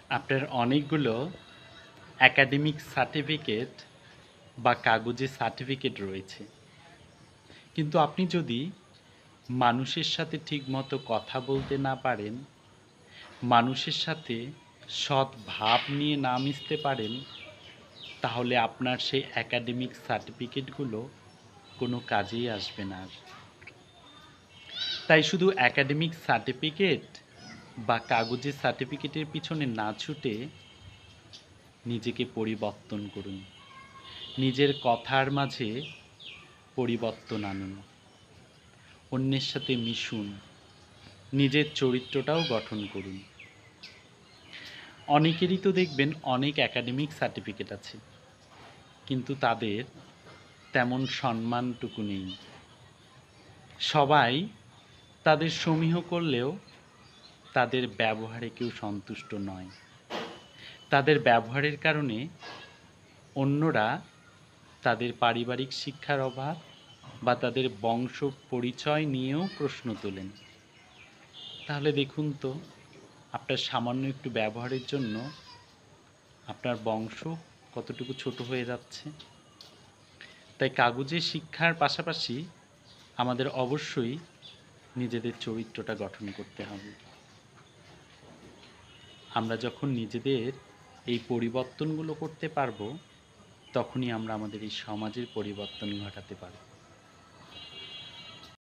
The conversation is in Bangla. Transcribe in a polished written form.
আপনার অনেকগুলো একাডেমিক সার্টিফিকেট বা কাগজে সার্টিফিকেট রয়েছে, কিন্তু আপনি যদি মানুষের সাথে ঠিকমতো কথা বলতে না পারেন, মানুষের সাথে সৎ ভাব নিয়ে না মিশতে পারেন, তাহলে আপনার সেই একাডেমিক সার্টিফিকেটগুলো কোনো কাজেই আসবে না আর। তাই শুধু একাডেমিক সার্টিফিকেট বা কাগজের সার্টিফিকেটের পিছনে না ছুটে নিজেকে পরিবর্তন করুন, নিজের কথার মাঝে পরিবর্তন আনুন, অন্যের সাথে মিশুন, নিজের চরিত্রটাও গঠন করুন। অনেকেরই তো দেখবেন অনেক একাডেমিক সার্টিফিকেট আছে, কিন্তু তাদের তেমন সম্মানটুকু নেই। সবাই তাদের সমীহ করলেও তাদের ব্যবহারে কেউ সন্তুষ্ট নয়। তাদের ব্যবহারের কারণে অন্যরা তাদের পারিবারিক শিক্ষার অভাব বা তাদের বংশ পরিচয় নিয়েও প্রশ্ন তোলেন। তাহলে দেখুন তো, আপনার সামান্য একটু ব্যবহারের জন্য আপনার বংশ কতটুকু ছোট হয়ে যাচ্ছে। তাই কাগজের শিক্ষার পাশাপাশি আমাদের অবশ্যই নিজেদের চরিত্রটা গঠন করতে হবে। আমরা যখন নিজেদের এই পরিবর্তনগুলো করতে পারবো, তখনই আমরা আমাদের এই সমাজের পরিবর্তন ঘটাতে পারব।